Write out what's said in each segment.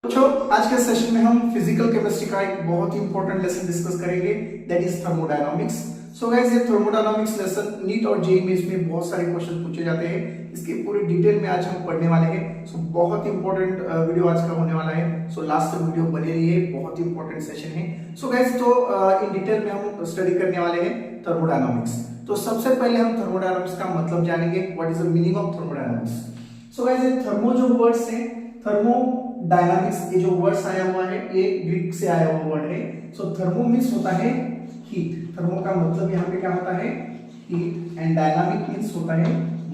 बच्चों आज के सेशन में हम फिजिकल केमिस्ट्री का एक बहुत ही इंपॉर्टेंट लेसन डिस्कस करेंगे, that is thermodynamics. So guys, ये थर्मोडायनामिक्स लेसन नीट और जेईई में इसमें बहुत सारे क्वेश्चन पूछे जाते हैं। इसके पूरे डिटेल में आज हम पढ़ने वाले हैं। सो बहुत इंपॉर्टेंट वीडियो आज का होने वाला है। सो लास्ट तक वीडियो बने रहिए, बहुत ही इंपॉर्टेंट सेशन है। सो गाइस, तो इन डिटेल में हम स्टडी करने वाले हैं थर्मोडायनामिक्स। तो सबसे पहले हम थर्मोडायनामिक्स का मतलब जानेंगे, what is the meaning of thermodynamics. So guys, ये थर्मो जो वर्ड्स है, थर्मोडायनामिक्स ये जो वर्ड्स आया हुआ है ये ग्रीक से आया हुआ वर्ड है। सो थर्मो मींस होता है हीट। थर्मो का मतलब यहाँ पे क्या होता है, हीट, एंड डायनामिक मींस होता है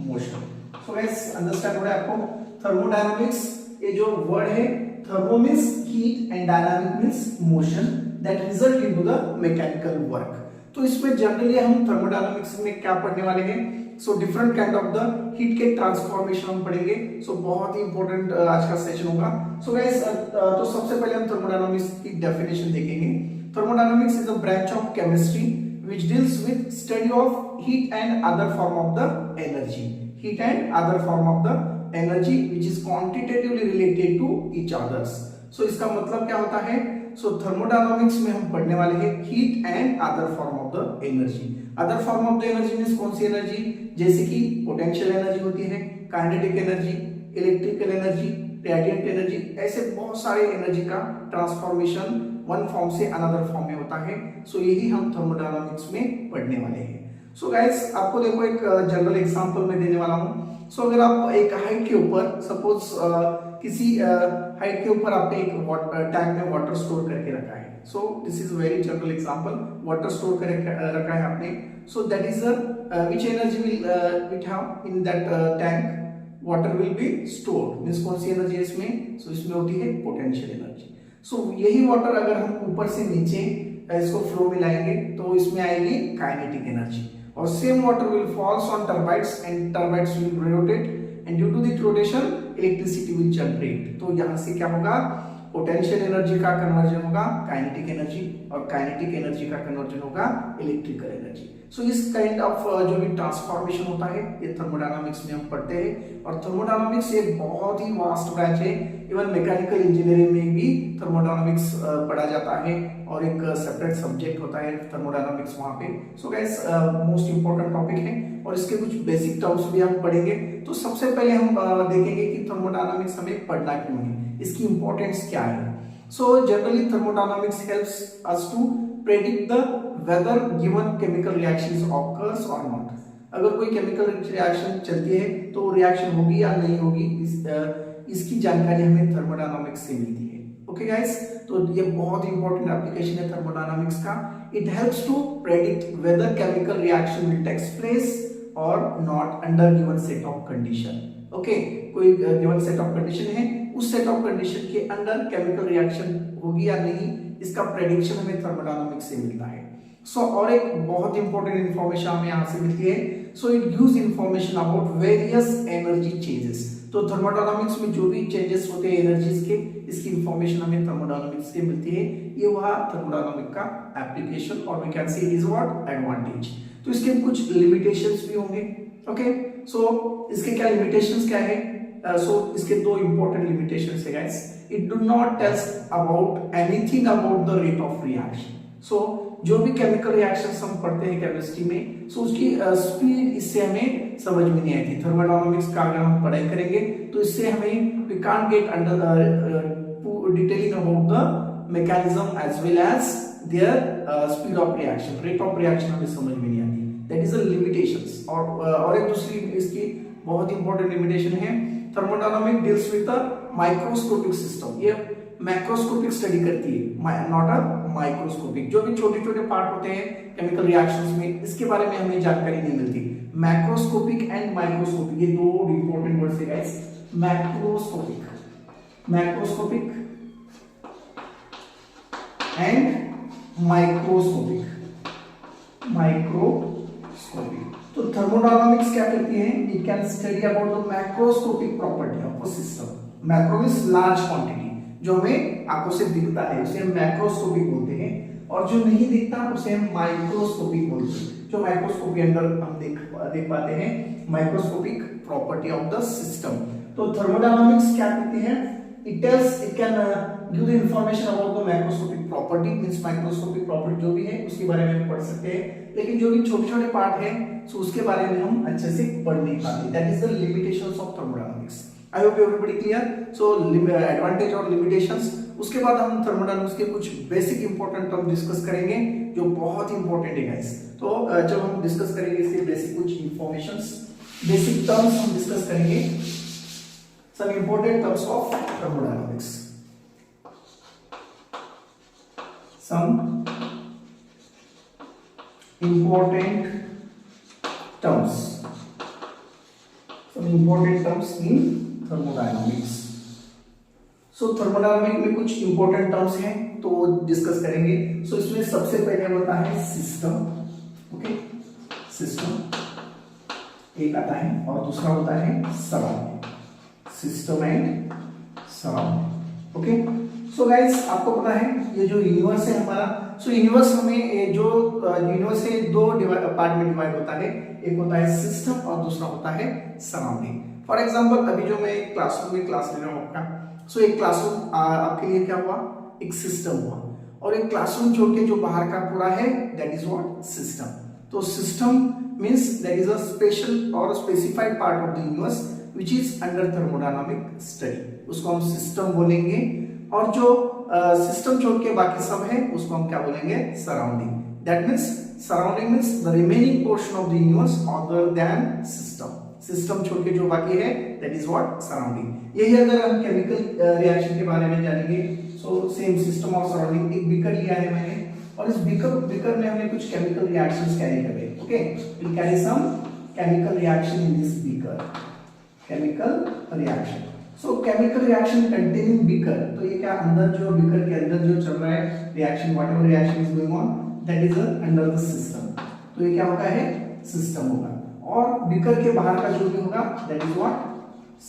मोशन। सो गाइस, अंडरस्टैंड हो रहा है आपको। थर्मोडायनामिक्स ये जो वर्ड है, thermo means heat and dynamic means motion that result into the mechanical work. तो इसमें जनरली हम थर्मोडायनामिक्स में क्या पढ़ने वाले हैं, so different kind of the heat के ट्रांसफॉर्मेशन हम पढ़ेंगे। सो बहुत ही इंपॉर्टेंट आज का सेशन होगा। सो गाइस, तो सबसे पहले हम थर्मोडायनामिक्स की डेफिनेशन देखेंगे। Thermodynamics is a branch of chemistry which deals with study of heat and other form of the energy. Heat and other form of the energy which is quantitatively related to each others. So इसका मतलब क्या होता है, सो thermodynamics में हम पढ़ने वाले हैं heat and other form of the energy. Other form of the energy means कौन सी एनर्जी, जैसे कि पोटेंशियल एनर्जी होती है, kinetic energy, electrical energy, radiant energy, ऐसे बहुत सारे एनर्जी का ट्रांसफॉर्मेशन वन फॉर्म से अनदर फॉर्म में होता है। सो यही हम थर्मोडायनामिक्स में पढ़ने वाले हैं। सो गाइस, आपको देखो एक जनरल एग्जांपल मैं देने वाला हूं। सो अगर आप एक हाइट के ऊपर, सपोज किसी हाइट के ऊपर आपने एक टैंक में वाटर स्टोर करके रखा है। So this is very general example, water store करके रखा है आपने। सो that is which energy will it have in that tank, water will be stored, means कौन सी एनर्जी है इसमें, सो इसमें होती है पोटेंशियल एनर्जी। सो यही वाटर अगर हम ऊपर से नीचे इसको फ्लो में लाएंगे तो इसमें आएगी काइनेटिक एनर्जी। और same water will falls on turbines and turbines will rotate and due to the rotation electricity will generate. तो यहाँ से क्या होगा, पोटेंशियल एनर्जी का कन्वर्जन होगा काइनेटिक एनर्जी और काइनेटिक एनर्जी का कन्वर्जन होगा इलेक्ट्रिकल एनर्जी। सो इस काइंड ऑफ जो भी ट्रांसफॉर्मेशन होता है ये थर्मोडायनामिक्स में हम पढ़ते हैं। और थर्मोडायनामिक्स एक बहुत ही वास्ट ब्रांच है। इवन मैकेनिकल इंजीनियरिंग में भी थर्मोडायनामिक्स पढ़ा जाता है और एक सेपरेट सब्जेक्ट होता है थर्मोडायनामिक्स वहां पे। So guys, most important topic है और इसके कुछ बेसिक टर्म्स भी हम पढ़ेंगे। तो सबसे पहले हम देखेंगे कि थर्मोडायनामिक्स हमें पढ़ना क्यों है, इसकी इंपॉर्टेंस क्या है। So generally thermodynamics helps us to predict the whether given chemical reactions occurs और नॉट। अगर कोई केमिकल रिएक्शन चलती है तो रिएक्शन होगी या नहीं होगी, इसकी जानकारी हमें थर्मोडायनामिक्स से मिलती है। ओके गाइस, तो ये बहुत इंपॉर्टेंट एप्लीकेशन है थर्मोडायनामिक्स का। It helps to predict whether chemical reaction will takes place और not under given set of condition. Okay, कोई गिवन सेट ऑफ कंडीशन है, उस सेट ऑफ कंडीशन के अंडर केमिकल रिएक्शन होगी या नहीं, इसका प्रेडिक्शन हमें थर्मोडायनामिक्स से मिलता है। सो और एक बहुत इंपॉर्टेंट इंफॉर्मेशन हमें यहाँ से मिलती है। So it gives information about various energy changes. तो थर्मोडायनामिक्स में जो भी चेंजेस होते हैं एनर्जीज के, इसकी इंफॉर्मेशन हमें थर्मोडायनामिक्स से मिलती है। ये वह थर्मोडायनामिक का एप्लीकेशन और we can say it is what advantage. तो इसके कुछ लिमिटेशंस भी होंगे। ओके, सो इसके क्या लिमिटेशंस क्या है, इसके दो इंपॉर्टेंट लिमिटेशंस है guys. It do not tells about anything about the rate of reaction. So जो भी केमिकल रिएक्शंस हम पढ़ते हैं केमिस्ट्री में, सो उसकी स्पीड इससे हमें समझ में नहीं आती। थर्मोडायनामिक्स का अगर हम पढ़ाई करेंगे तो इससे हमें we can't get under detailing about the mechanism as well as their speed of reaction, rate of reaction हमें समझ में नहीं आती। That is the limitations. और एक दूसरी इसकी बहुत इंपॉर्टेंट लिमिटेशन है, thermodynamic deals with the microscopic system. ये मैक्रोस्कोपिक स्टडी करती है, नॉट अ माइक्रोस्कोपिक। जो भी छोटे छोटे पार्ट होते हैं केमिकल रिएक्शंस में, इसके बारे में हमें जानकारी नहीं मिलती। मैक्रोस्कोपिक एंड माइक्रोस्कोपिक ये दो इंपॉर्टेंट वर्ड्स है गाइस। Macroscopic and microscopic. तो थर्मोडायनामिक्स क्या करती है, it can study about the macroscopic property of a system. Macro means large quantity, जो हमें आंखों से दिखता है उसे हम मैक्रोस्कोपिक बोलते हैं, और जो नहीं दिखता उसे हम माइक्रोस्कोपिक बोलते हैं। जो माइक्रोस्कोप के अंदर हम देख पाते हैं, microscopic property of the system. तो थर्मोडायनामिक्स क्या करती है, it can give the information about the macroscopic property, means microscopic property जो भी है उसके बारे में हम पढ़ सकते हैं, लेकिन जो भी छोटे छोटे पार्ट है सो उसके बारे में हम अच्छे से पढ़ नहीं पाते. That is the limitations of thermodynamics. I hope everybody clear. So advantage और लिमिटेशंस. उसके बाद हम थर्मोडायनामिक्स के कुछ बेसिक इंपॉर्टेंट टर्म डिस्कस करेंगे जो बहुत इंपॉर्टेंट है गाइस. तो जब हम डिस्कस करेंगे इसके बेसिक कुछ इंफॉर्मेशंस, बेसिक टर्म्स हम डिस्कस करेंगे. Some important terms of thermodynamics. Some important terms. Some important terms in thermodynamics. So thermodynamics में कुछ important terms हैं तो डिस्कस करेंगे. So इसमें सबसे पहले होता है सिस्टम. ओके, सिस्टम एक आता है और दूसरा होता है surrounding. System and surrounding. Okay, so guys आपको पता है ये जो यूनिवर्स है हमारा, सो यूनिवर्स हमें जो यूनिवर्स है दो पार्ट में डिवाइड होता है. एक होता है सिस्टम और दूसरा होता है सराउंडिंग. फॉर एग्जांपल अभी जो मैं क्लासरूम में क्लास ले रहा हूँ आपका, सो एक क्लासरूम आपके लिए क्या हुआ, एक सिस्टम हुआ, और एक क्लासरूम छोड़ के जो बाहर का पूरा है दैट इज व्हाट, सिस्टम. तो system means that is a special और specified part of the universe which is under thermodynamic study. उसको हम सिस्टम बोलेंगे, और जो सिस्टम छोड़ के बाकी सब है उसको हम क्या बोलेंगे, surrounding. That means surrounding means the remaining portion of the universe other than system. System छोड़ के जो बाकी है दैट इज व्हाट, सराउंडिंग. यही अगर हम केमिकल रिएक्शन के बारे में जानेंगे, सो सेम सिस्टम और सराउंडिंग. एक बीकर लिया है मैंने और इस बीकर में हमने कुछ केमिकल रिएक्शंस कैरी करे. Okay, will carry some chemical reaction in this beaker. Chemical reaction. So chemical reaction containing beaker. तो ये क्या अंदर जो बीकर के अंदर जो चल रहा है reaction, whatever reaction is going on that is under the system. तो ये क्या होगा है, सिस्टम होगा. और बीकर के बाहर का जो भी होगा दैट इज व्हाट,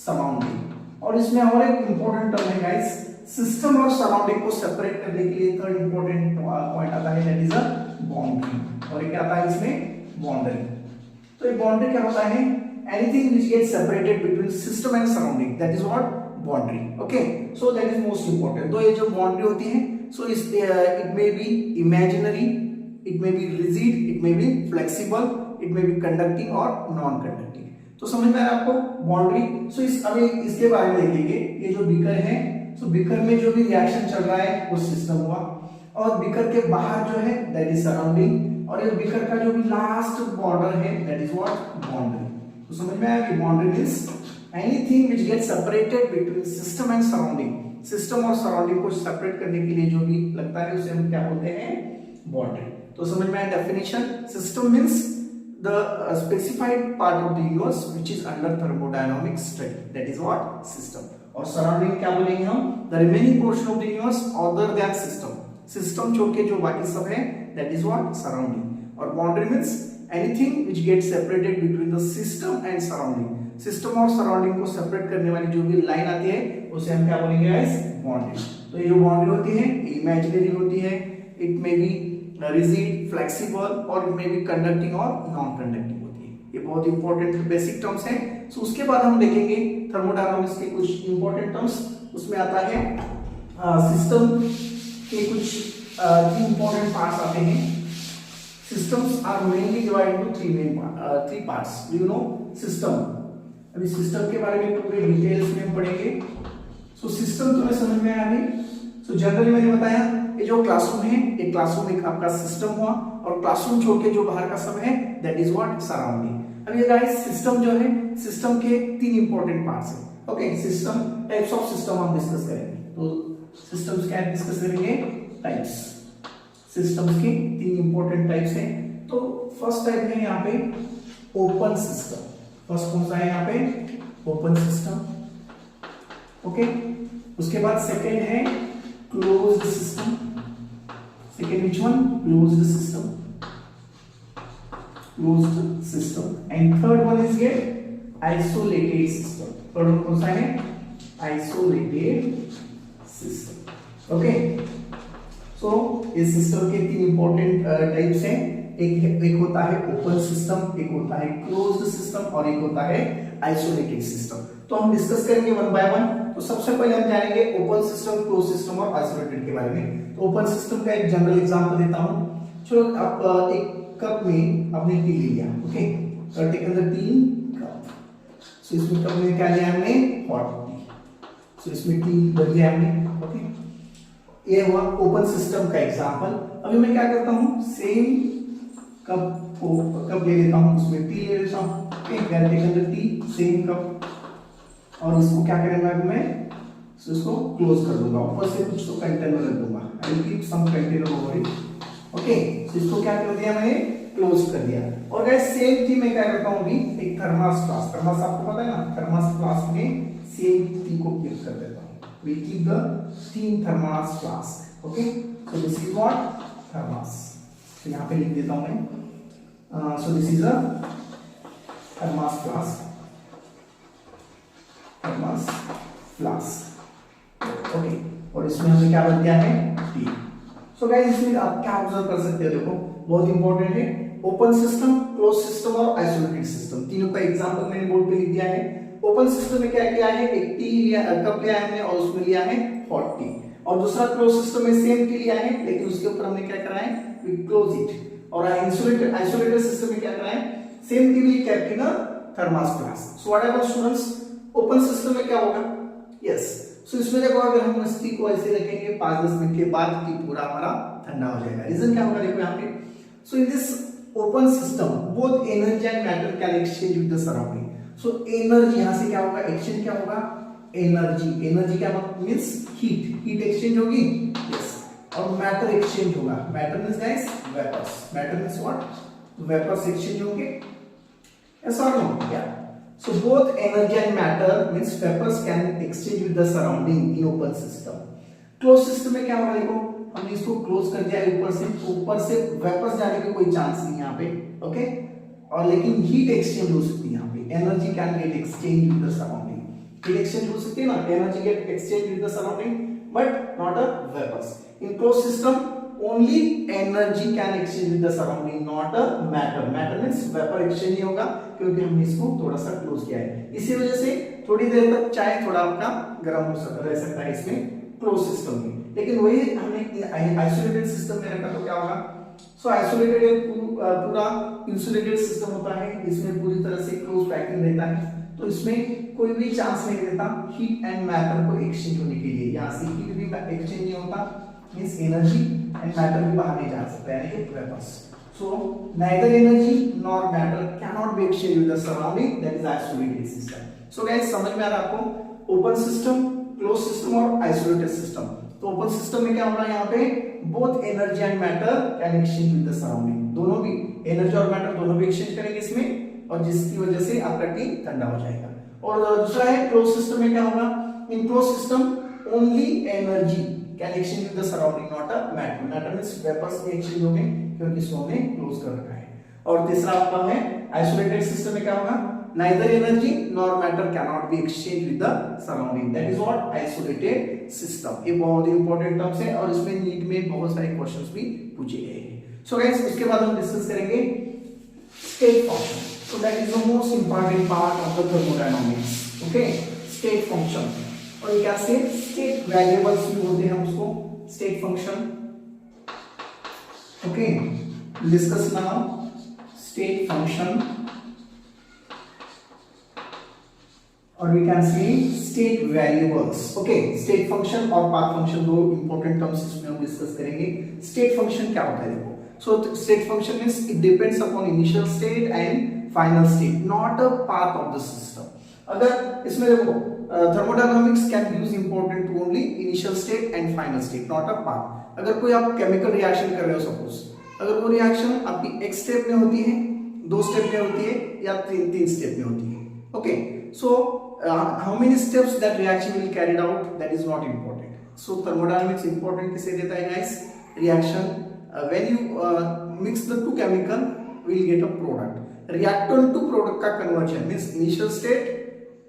सराउंडिंग. और इसमें और एक इंपॉर्टेंट टर्म है गाइस, सिस्टम और सराउंडिंग को सेपरेट करने के लिए थर्ड इंपॉर्टेंट पॉइंट आता है दैट इज अ बाउंड्री. और ये क्या आता है इसमें, बाउंड्री. तो ये बाउंड्री क्या होता है, anything which gets separated between system and surrounding, that is what, boundary. Okay, so that is most important. तो ये जो boundary होती है, so it may be imaginary, it may be rigid, it may be flexible, it may be conducting or non-conducting. तो समझ में आया आपको boundary. so अभी इसके बारे में देखेंगे. ये जो बीकर है, so बीकर में जो भी रिएक्शन चल रहा है वो सिस्टम हुआ, और बीकर के बाहर जो है दैट इज सराउंडिंग, और ये बीकर का जो भी लास्ट बॉर्डर है दैट इज व्हाट, बाउंड्री. तो समझ में आया कि boundary means anything which gets separated between system and surrounding. System और सराउंडिंग को सेपरेट करने के लिए जो भी लगता है उसे हम क्या बोलते हैं, बाउंड्री. तो समझ में आया definition. System means the specified part of the universe which is under thermodynamic study, that is what, system. और सराउंडिंग क्या बोलेंगे हम, the remaining portion of the universe other than system. System छोड़ के जो बाकी सब है दैट इज व्हाट, सराउंडिंग. और boundary means anything which gets separated between the system and surrounding. System और सराउंडिंग को सेपरेट करने वाली जो भी लाइन आती है उसे हम क्या बोलेंगे गाइस, बाउंड्री. तो ये जो बाउंड्री होती है इमेजिनरी होती है, it may be rigid, flexible, और इट मे बी कंडक्टिंग और नॉन कंडक्टिंग होती है. ये बहुत इंपॉर्टेंट बेसिक टर्म्स हैं. सो उसके बाद हम देखेंगे थर्मोडायनामिक्स के कुछ इंपॉर्टेंट टर्म्स. उसमें आता है सिस्टम के कुछ तीन इंपॉर्टेंट पार्ट्स आते हैं. Systems are mainly divided into three parts. Do you know system? अभी सिस्टम के बारे में पूरे डिटेल्स में पढ़ेंगे. सो सिस्टम तुम्हें समझ में आया अभी. सो जनरली मैंने बताया ये जो क्लासरूम है, एक क्लासरूम एक आपका सिस्टम हुआ, और क्लासरूम छोड़ के जो बाहर का सब है दैट इज व्हाट, सराउंडिंग. अब ये गाइस सिस्टम जो है, सिस्टम के तीन इंपॉर्टेंट पार्ट्स हैं. Okay, system, types of system हम डिस्कस करेंगे. तो सिस्टम्स क्या डिस्कस करेंगे, टाइप्स. सिस्टम्स के तीन इंपॉर्टेंट टाइप्स हैं. तो फर्स्ट टाइप है यहाँ पे ओपन सिस्टम. फर्स्ट कौन सा है यहाँ पे, ओपन सिस्टम. ओके, उसके बाद सेकेंड है closed system. Second which one, closed system. Closed system. And third one is ये आइसोलेटेड सिस्टम. थर्ड वन कौन सा है, आइसोलेटेड सिस्टम. ओके, सो इस सिस्टम के तीन इंपॉर्टेंट टाइप्स हैं. एक होता है ओपन सिस्टम, एक होता है क्लोज्ड सिस्टम, और एक होता है आइसोलेटेड सिस्टम। तो हम डिस्कस करेंगे वन बाय वन। तो सबसे पहले हम जानेंगे ओपन सिस्टम, क्लोज सिस्टम और आइसोलेटेड के बारे में। तो ओपन सिस्टम का एक जनरल एग्जांपल देता हूं। चलो आप एक कप में आपने टी लिया, ओके, तो टेकन द टी कप। सो इसमें कप में क्या लिया हमने, हॉट टी। सो इसमें टी भर दिया हमने, ओके। ये हुआ ओपन सिस्टम का एग्जांपल। अभी मैं क्या करता हूं, सेम कप ले लेता हूं, उसमें टी ले लेता हूं, okay, then taken the tea same cup, और इसको क्या करेंगे अब मैं, सो इसको क्लोज कर दूंगा, ऊपर से कुछ तो कंटेनर रख दूंगा, I will keep some container over it, okay. So इसको क्या कर दिया मैंने, क्लोज कर दिया। और गाइस सेम थी मैं क्या करता हूं अभी, एक थर्मस फ्लास्क, थर्मस आपको पता है ना, थर्मस फ्लास्क में सेम थी को कीप कर देता हूं, we keep the same thermos flask, okay, so this is what thermos, तो यहाँ पे लिख देता हूँ मैं, so this is a thermos flask, thermos flask, okay, और इसमें हमने क्या बन गया है, टी। सो गाइस इसमें आप क्या ऑब्जर्व कर सकते हो, देखो बहुत इंपॉर्टेंट है, ओपन सिस्टम, क्लोज सिस्टम और आइसोलेटेड सिस्टम, तीनों का एग्जांपल मैंने बोर्ड पे लिख दिया है। ओपन सिस्टम में क्या किया है, एक टी लिया, कप लिया हमने और उसमें लिया है हॉट टी, और दूसरा क्लोज सिस्टम में सेम टी लिया है लेकिन उसके ऊपर हमने क्या करा है, वी क्लोज इट। और आइसोलेटेड सिस्टम में क्या करा है, same T V kept in a thermos flask. So what about students, open system में क्या होगा, यस, सो इसमें देखो अगर हम इस टी को ऐसे रखेंगे 5-10 मिनट के बाद टी पूरा हमारा ठंडा हो जाएगा। रीजन क्या होगा, देखो यहाँ पे, so in this open system both energy and matter can exchange with the surrounding. So energy यहां से क्या होगा, एक्सचेंज क्या होगा, एनर्जी क्या मींस हीट एक्सचेंज होगी, यस, और मैटर एक्सचेंज होगा। Matter means guys vapours, matter means what, vapours exchange होंगे, यस और नो, या। So both energy and matter means vapours can exchange with the surrounding in open system. Close system में क्या होगा, देखो हमने इसको क्लोज कर दिया, ऊपर से वेपर्स जाने की कोई चांस नहीं यहाँ पे, ओके, और लेकिन हीट एक्सचेंज हो सकती है यहाँ पे, energy can get exchange with the surrounding, heat exchange हो सकती है ना, energy get exchange with the surrounding but not a vapours. In close system only energy can exchange with the surrounding, not a matter. Matter means vapour exchange नहीं होगा क्योंकि हमने इसको थोड़ा सा क्लोज किया है। इसी वजह से थोड़ी देर तक चाय थोड़ा आपका गर्म हो सकता रह सकता है इसमें क्लोज सिस्टम में, लेकिन वही हमने आइसोलेटेड सिस्टम में रखा तो क्या होगा, सो आइसोलेटेड पूरा इंसुलेटेड सिस्टम होता है, इसमें पूरी तरह से क्लोज पैकिंग रहता है, तो इसमें कोई भी चांस नहीं रहता हीट एंड मैटर को एक्सचेंज होने के लिए। यहाँ से हीट भी एक्सचेंज नहीं होता, मींस एनर्जी एंड मैटर भी बाहर नहीं जा सकता, यानी vapours. So neither energy nor matter cannot be exchanged with the surrounding, that is isolated system. So guys समझ में आ रहा है आपको, ओपन सिस्टम, क्लोज सिस्टम और आइसोलेटेड सिस्टम। तो ओपन सिस्टम में क्या होगा, यहाँ पे both energy and matter can exchange with the surrounding, दोनों भी एनर्जी और मैटर दोनों भी एक्सचेंज करेंगे इसमें, और जिसकी वजह से आपका टी ठंडा हो जाएगा। और दूसरा है क्लोज सिस्टम में क्या होगा, in close system only energy can exchange with the surrounding, not a matter. Matter means vapours में एक्सचेंज होंगे क्योंकि इसको हमने क्लोज कर रखा है। और तीसरा आपका है आइसोलेटेड सिस्टम में क्या होगा, neither energy nor matter cannot be exchanged with the surrounding, that is what isolated system। ये बहुत इंपॉर्टेंट टर्म्स है और इसमें नीट में बहुत सारे क्वेश्चंस भी पूछे गए हैं। सो गाइस उसके बाद हम डिस्कस करेंगे state function. So that is the most important part of the thermodynamics, okay, state function. और ये क्या से स्टेट वेरिएबल्स भी बोलते हैं उसको, state function, okay. Discuss now state function, और we can say state variables, okay। state function और path function दो important terms इसमें हम डिस्कस करेंगे। state function क्या होता है, देखो, so state function means it depends upon initial state and final state, not a path of the system। अगर इसमें देखो thermodynamics can use important to only initial state and final state, not a path। अगर कोई आप chemical reaction कर रहे हो, suppose अगर वो रिएक्शन आपकी एक स्टेप में होती है, 2 स्टेप में होती है या 3 स्टेप में होती है, okay, so how many steps that reaction will carried out, that is not important। so thermodynamics important किसे देता है guys, reaction when you mix the two chemical we will get a product। reactant to product का conversion means initial state,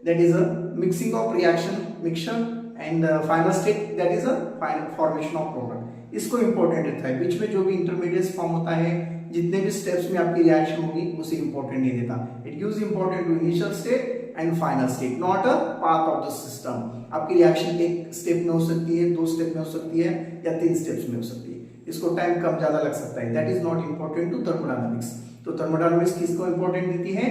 that is a mixing of reaction mixture, and final state, that is a final formation of product। इसको important रहता है, बीच में जो भी intermediate form होता है, जितने भी steps में आपकी reaction होगी उसे important नहीं देता। it gives important to initial state and final state, not a path of the system. आपकी रिएक्शन एक स्टेप में हो सकती है, 2 स्टेप में हो सकती है, या 3 स्टेप्स में हो सकती है। इसको टाइम कम ज्यादा लग सकता है, that is not important to thermodynamics. तो थर्मोडायनामिक्स किसको इंपॉर्टेंट देती है?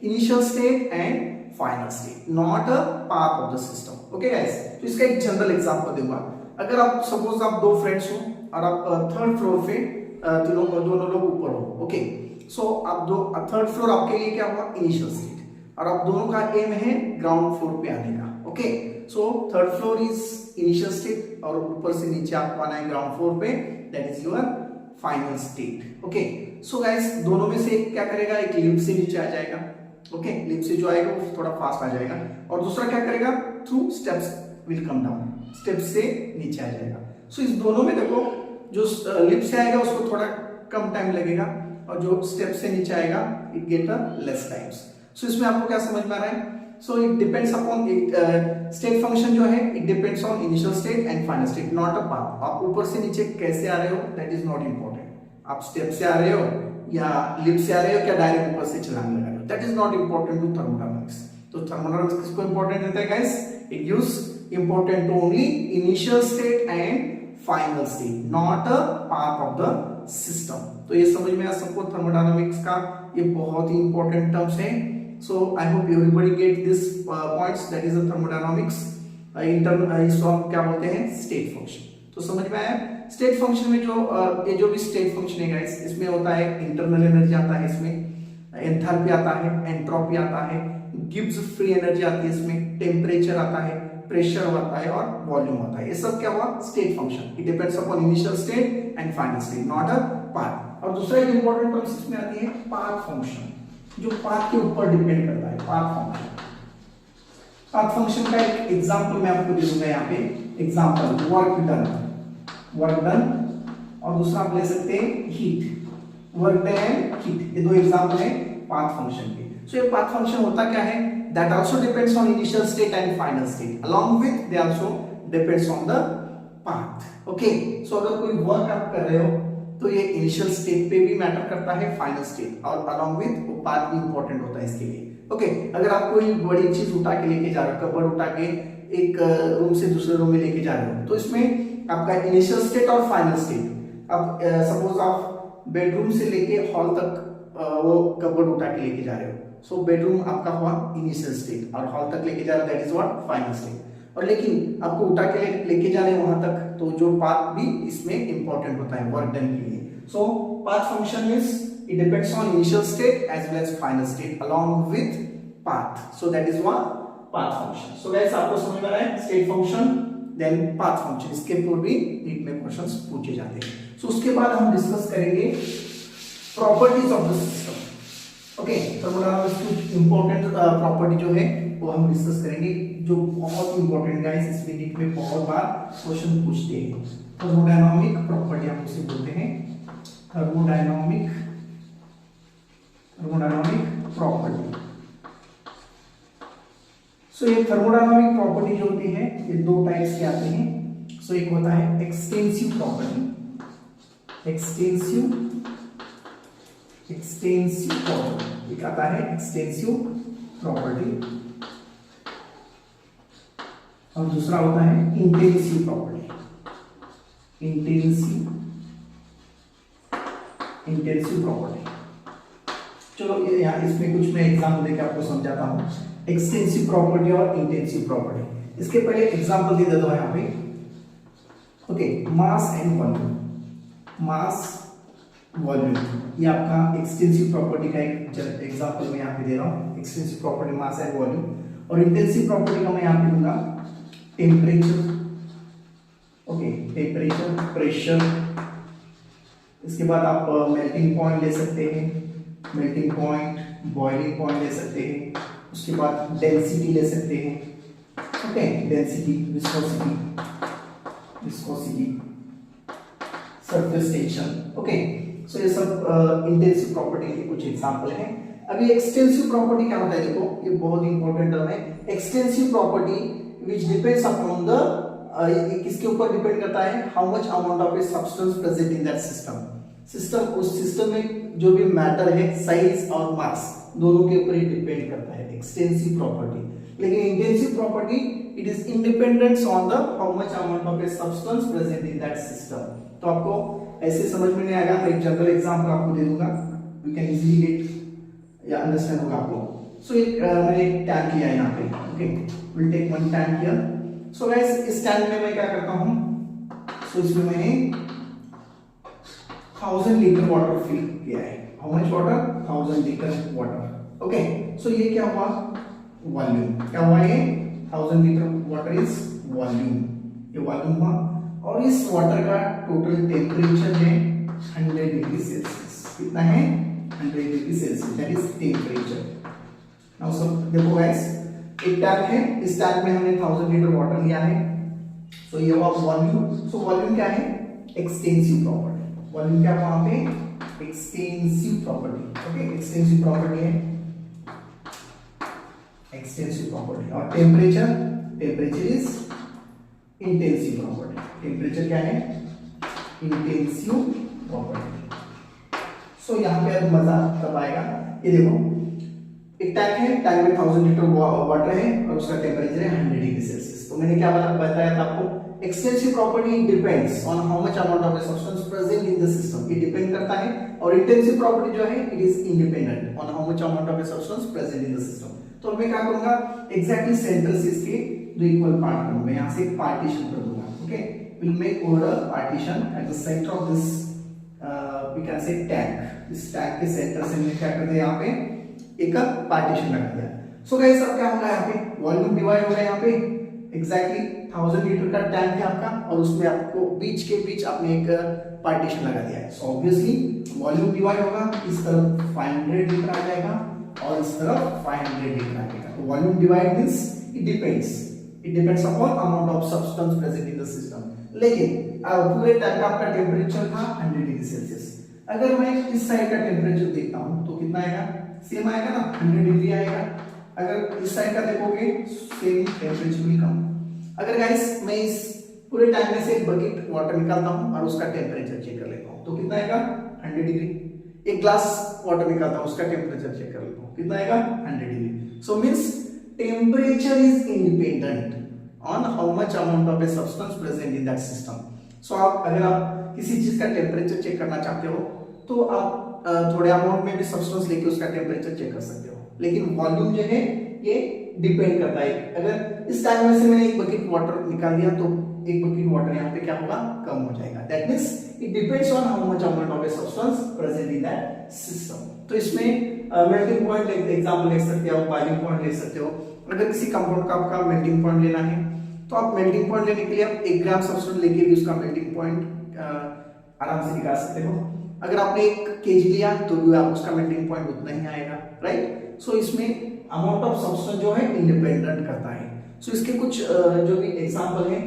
Initial state and final state, not a path of the system. Okay guys, तो इसका एक जनरल एग्जांपल दूंगा। अगर आप सपोज आप 2 फ्रेंड्स हो और आप थर्ड फ्लोर पे दोनों लोग ऊपर हो। ओके, सो आप थर्ड फ्लोर आपके लिए क्या हुआ? इनिशियल स्टेट, और आप दोनों का एम है ग्राउंड फ्लोर पे आने का। Okay, so third floor is initial state और ऊपर से नीचे आपको आना है ग्राउंड फ्लोर पे, that is your final state. Okay, so guys दोनों में से एक क्या करेगा? एक लिफ्ट से नीचे आ जाएगा। ओके, लिफ्ट से जो आएगा वो थोड़ा फास्ट आ जाएगा, और दूसरा क्या करेगा? Through steps will come down, steps से नीचे आ जाएगा। सो इस दोनों में देखो, जो लिफ्ट से आएगा उसको थोड़ा कम टाइम लगेगा, और जो स्टेप से नीचे आएगा it get a less times. So इसमें आपको क्या समझ में आ रहा है? So it depends upon state function जो है, it depends on initial state and final state, not a path. आप ऊपर से नीचे कैसे आ रहे हो, दैट इज नॉट इंपॉर्टेंट। आप स्टेप से आ रहे हो या लिफ्ट से आ रहे हो, क्या डायरेक्ट ऊपर से छलांग लगा रहे हो, that is not important to thermodynamics. तो थर्मोडायनामिक्स किसको इंपॉर्टेंट देता है guys? It gives important to only initial state and final state, not a path of the system. तो ये समझ में आ सबको थर्मोडायनामिक्स का ये बहुत ही इंपॉर्टेंट टर्म्स है। So I hope everybody get this points, that is the thermodynamics. इसको हम क्या बोलते हैं? State function. तो समझ में आया? स्टेट फंक्शन में जो ये जो भी स्टेट फंक्शन है गाइस, इसमें होता है इंटरनल एनर्जी आता है, इसमें एंथैल्पी आता है, एंट्रोपी आता है, गिब्स फ्री एनर्जी आती है, इसमें टेम्परेचर आता है, प्रेशर आता है, और वॉल्यूम आता है। ये सब क्या हुआ? State function. It depends upon initial state and final state, not a path. और दूसरा एक इंपॉर्टेंट टर्म इसमें आती है पाथ फंक्शन, जो पाथ के ऊपर डिपेंड करता है, पाथ फंक्शन। पाथ फंक्शन का एक एग्जांपल मैं आपको दे दूंगा यहाँ पे। एग्जांपल वर्क डन, और दूसरा आप ले सकते हैं heat, work done and heat. ये 2 एग्जांपल है पाथ फंक्शन के। सो ये पाथ फंक्शन होता क्या है? That also depends on initial state and final state, along with they also depends on the path. Okay, so अगर कोई वर्क आप कर रहे हो तो ये इनिशियल स्टेट पे भी मैटर करता है, फाइनल स्टेट, और अलॉन्ग विथ वो पाथ भी इंपॉर्टेंट होता है इसके लिए। ओके, अगर आप कोई बड़ी चीज उठा के लेके जा रहे हो, कपबोर्ड उठा के एक रूम से दूसरे रूम में लेके जा रहे हो, तो इसमें आपका इनिशियल स्टेट और फाइनल स्टेट, अब सपोज आप बेडरूम से लेके हॉल तक वो कपबोर्ड उठा के लेके जा रहे हो, सो बेडरूम आपका हुआ इनिशियल स्टेट, और हॉल तक लेके जा रहे हो, that is what? Final state. और लेकिन आपको उठा के लेके जा रहे हैं वहां तक, तो जो पाथ भी इसमें इंपॉर्टेंट होता है वर्क डन के लिए। So path function is it depends on initial state as well as final state along with path, so that is what? Path function. So guys आपको समझ में आ रहा है? State function then path function, इसके ऊपर भी नीट में क्वेश्चंस पूछे जाते हैं। सो उसके बाद हम डिस्कस करेंगे properties of the system. Okay, thermodynamics की इंपॉर्टेंट प्रॉपर्टी जो है वो हम डिस्कस करेंगे, जो बहुत इंपॉर्टेंट गाइस, इसमें नीट में बहुत बार क्वेश्चन पूछते हैं। थर्मोडायनामिक प्रॉपर्टी हम उसे बोलते हैं, थर्मोडायनामिक प्रॉपर्टी। सो ये थर्मोडायनामिक प्रॉपर्टी जो होती है ये 2 टाइप्स के आते हैं। सो एक होता है एक्सटेंसिव प्रॉपर्टी, एक्सटेंसिव प्रॉपर्टी, एक आता है एक्सटेंसिव प्रॉपर्टी, और दूसरा होता है इंटेंसिव प्रॉपर्टी, इंटेंसिव प्रॉपर्टी। चलो यहाँ इसमें कुछ मैं एग्जाम्पल देकर आपको समझाता हूँ, एक्सटेंसिव प्रॉपर्टी और इंटेंसिव प्रॉपर्टी। इसके पहले एग्जाम्पल दे देता हूं यहाँ पे। Okay, mass and volume, mass volume, ये आपका एक्सटेंसिव प्रॉपर्टी का एक एग्जाम्पल मैं यहाँ पे दे रहा हूँ, extensive property mass and volume. और इंटेंसिव प्रॉपर्टी का मैं यहाँ पे दूंगा टेम्परेचर, ओके, टेम्परेचर, प्रेशर। इसके बाद आप मेल्टिंग पॉइंट ले सकते हैं, मेल्टिंग पॉइंट, बॉइलिंग पॉइंट ले सकते हैं। उसके बाद डेंसिटी ले सकते हैं, okay, density, viscosity, surface tension. Okay, so ये सब इंटेंसिव प्रॉपर्टी के कुछ एग्जांपल हैं। अभी एक्सटेंसिव प्रॉपर्टी क्या होता है? देखो ये बहुत इंपॉर्टेंट टर्म है। Extensive property which depends upon the, किसके ऊपर डिपेंड करता है? How much amount of a substance present in that system. उस सिस्टम में जो भी मैटर है, साइज और मास, दोनों के ऊपर ही डिपेंड करता है एक्सटेंसिव प्रॉपर्टी। लेकिन intensive property it is independent on the how much amount of a substance present in that system. तो आपको ऐसे समझ में नहीं आएगा, मैं एक जनरल एग्जांपल आपको दे दूंगा, यू कैन इजीली गेट या अंडरस्टैंड होगा आपको। सो मैंने एक टैंक लिया है यहाँ पे, okay, will take one tank here. So guys इस टैंक में मैं क्या करता हूँ, सो इसमें मैंने 1000 लीटर वाटर फिल किया है। How much water? 1000 litre water. Okay, so ये क्या हुआ? वॉल्यूम। क्या हुआ ये? 1000 लीटर वाटर इज वॉल्यूम, ये वॉल्यूम हुआ। और इस वाटर का टोटल टेम्परेचर है 100 डिग्री सेल्सियस। कितना है? 100 degree Celsius, that is temperature. Now सब देखो गाइस, एक टैंक है, इस टैंक में हमने 1000 लीटर वाटर लिया है। सो ये हुआ वॉल्यूम। सो वॉल्यूम क्या है? Extensive property. वॉल्यूम क्या वहां पे? Extensive property. Okay, extensive property है, एक्सटेंसिव प्रॉपर्टी। और temperature, temperature is intensive property. Temperature क्या है? Intensive property. सो यहां पे अब मजा तब आएगा, ये देखो एक टैंक है, टैंक में 1000 लीटर वाटर है और उसका टेम्परेचर है 100 डिग्री सेल्सियस। तो मैंने क्या बताया था आपको, extensive property depends on how much amount of a substance present in the system. ये डिपेंड करता है। और इंटेंसिव प्रॉपर्टी जो है it is independent on how much amount of a substance present in the system. तो मैं क्या करूंगा, एग्जैक्टली सेंटर से इसके दो इक्वल पार्ट करूंगा, यहां से एक पार्टीशन कर दूंगा। Okay, will make over partition at the centre of this we can say tank. इस टैंक के सेंटर से मैंने क्या कर दिया, यहाँ पे एक पार्टीशन लगा दिया। सो गाइस अब क्या होगा, यहाँ पे वॉल्यूम डिवाइड हो रहा है। यहाँ पे एग्जैक्टली 1000 लीटर का टैंक है आपका और उसमें आपको बीच के बीच आपने एक पार्टीशन लगा दिया है। सो ऑब्वियसली वॉल्यूम डिवाइड होगा, इस तरफ 500 लीटर आ जाएगा और इस तरफ 500 लीटर आ जाएगा। तो volume divide means it depends upon amount of substance present in the system. लेकिन पूरे टैंक का आपका टेम्परेचर था 100 डिग्री सेल्सियस। अगर मैं इस साइड का टेम्परेचर देखता हूं तो कितना आएगा? सेम आएगा ना, 100 डिग्री आएगा। अगर इस साइड का देखोगे सेम टेम्परेचर भी कम। अगर गाइस मैं इस पूरे टैंक में से एक बकेट वाटर निकालता हूं और उसका टेम्परेचर चेक कर लेता हूं तो कितना आएगा? 100 डिग्री। एक ग्लास वाटर निकालता हूं, उसका टेम्परेचर चेक कर लेता हूं, कितना आएगा? 100 degree. So means temperature is independent on how much amount of a substance present in that system. So अगर आप किसी चीज का टेम्परेचर चेक करना चाहते हो तो आप थोड़े अमाउंट में भी सब्सटेंस लेके उसका टेम्परेचर चेक कर सकते हो। लेकिन वॉल्यूम जो है ये डिपेंड करता है। अगर इस टाइम में से मैंने एक बकेट वाटर निकाल दिया तो एक बकेट वाटर यहाँ पे क्या होगा? कम हो जाएगा। That means it depends on how much amount of a substance present in that system. तो इसमें मेल्टिंग पॉइंट एग्जांपल लिख सकते हो, बॉइलिंग पॉइंट लिख सकते हो। अगर किसी कंपाउंड का आपका मेल्टिंग पॉइंट लेना है तो आप मेल्टिंग पॉइंट लेने के लिए आप 1 ग्राम सब्सटेंस लेके भी उसका मेल्टिंग पॉइंट आराम से निकाल सकते हो। अगर आपने 1 केजी लिया तो भी आप उसका मेल्टिंग पॉइंट उतना ही आएगा, राइट। सो इसमें अमाउंट ऑफ सब्सटेंस जो है इंडिपेंडेंट करता है। सो इसके कुछ जो भी एग्जांपल है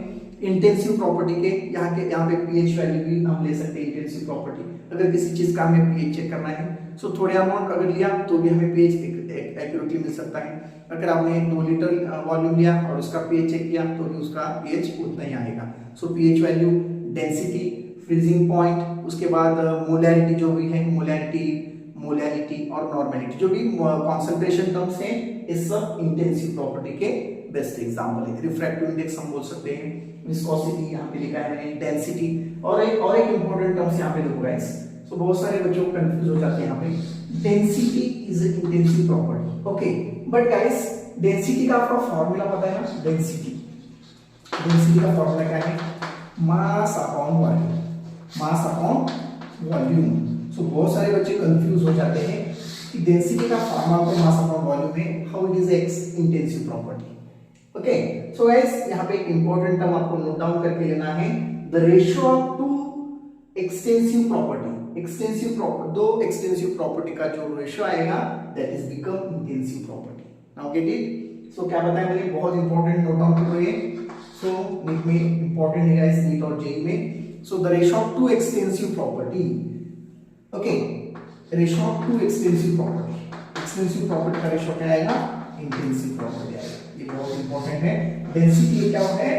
इंटेंसिव प्रॉपर्टी के, यहाँ पे पीएच वैल्यू भी हम ले सकते हैं इंटेंसिव प्रॉपर्टी। अगर किसी चीज का हमें पीएच चेक करना है सो थोड़े अमाउंट अगर लिया तो भी हमें पीएच एक्यूरेटली मिल सकता है। अगर आपने 2 लीटर वॉल्यूम लिया और उसका पीएच चेक किया तो भी उसका पीएच उतना ही आएगा। सो pH value, density, freezing point, उसके बाद मोलैरिटी जो भी है, मोलैरिटी और नॉर्मेलिटी जो भी कॉन्सेंट्रेशन टर्म्स हैं, ये सब इंटेंसिव प्रॉपर्टी के बेस्ट एग्जांपल है। रिफ्रैक्टिव इंडेक्स हम बोल सकते हैं, विस्कोसिटी यहाँ पे लिखा है मैंने, डेंसिटी और एक इंपॉर्टेंट टर्म्स यहाँ पे देखो गाइस। सो बहुत सारे बच्चों को कंफ्यूज हो जाते हैं यहाँ पे। Density is an intensive property, okay, but guys density का आपका फॉर्मूला पता है ना? डेंसिटी का फॉर्मूला क्या है? Mass upon volume, mass upon volume. So बहुत सारे बच्चे कंफ्यूज हो जाते हैं कि डेंसिटी का फॉर्मूला तो मास अपॉन वॉल्यूम है, how it is ex intensive property. Okay, so guys यहाँ पे एक इंपॉर्टेंट टर्म आपको नोट डाउन करके लेना है, the ratio of two extensive property. दो एक्सटेंसिव प्रॉपर्टी का जो रेशियो आएगा that is become intensive property. Now get it. So क्या बताया मैंने, बहुत इंपॉर्टेंट नोट डाउन करो ये। सो नीट में इंपॉर्टेंट है गाइस, नीट और जेई में। So the ratio of two extensive property, okay, ratio of two extensive property का रेशियो क्या आएगा? इंटेंसिव प्रॉपर्टी आएगा। ये बहुत इंपॉर्टेंट है। डेंसिटी क्या है?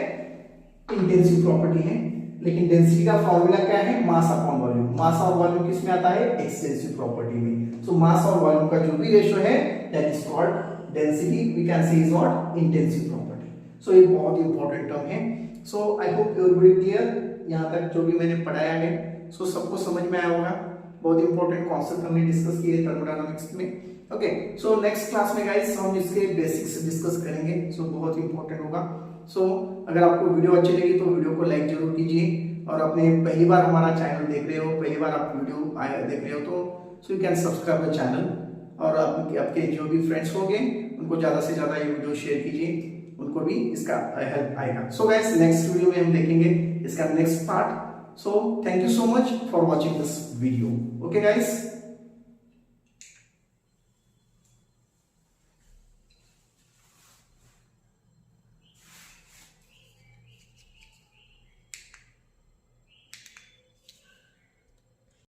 इंटेंसिव प्रॉपर्टी है, लेकिन डेंसिटी का फॉर्मूला क्या है? Mass upon volume. मास और वॉल्यूम किस में आता है? एक्सटेंसिव प्रॉपर्टी में। सो मास और वॉल्यूम का जो भी रेशियो है that is called density, we can say is not intensive property. So ये बहुत इंपॉर्टेंट टर्म है। So I hope you are very clear, यहाँ तक जो भी मैंने पढ़ाया है सो सबको समझ में आया होगा। बहुत इंपॉर्टेंट कॉन्सेप्ट हमने डिस्कस किए थर्मोडायनामिक्स में। ओके, सो नेक्स्ट क्लास में गाइस हम इसके बेसिक्स डिस्कस करेंगे। सो बहुत इंपॉर्टेंट होगा। सो अगर आपको वीडियो अच्छी लगी तो वीडियो को लाइक जरूर कीजिए, और अपने पहली बार हमारा चैनल देख रहे हो, पहली बार आप वीडियो देख रहे हो तो so you can subscribe the channel, और आपके जो भी फ्रेंड्स होंगे उनको ज्यादा से ज्यादा ये वीडियो शेयर कीजिए, उनको भी इसका हेल्प आएगा। सो गाइस नेक्स्ट वीडियो में हम देखेंगे इसका next part. So thank you so much for watching this video. Okay guys.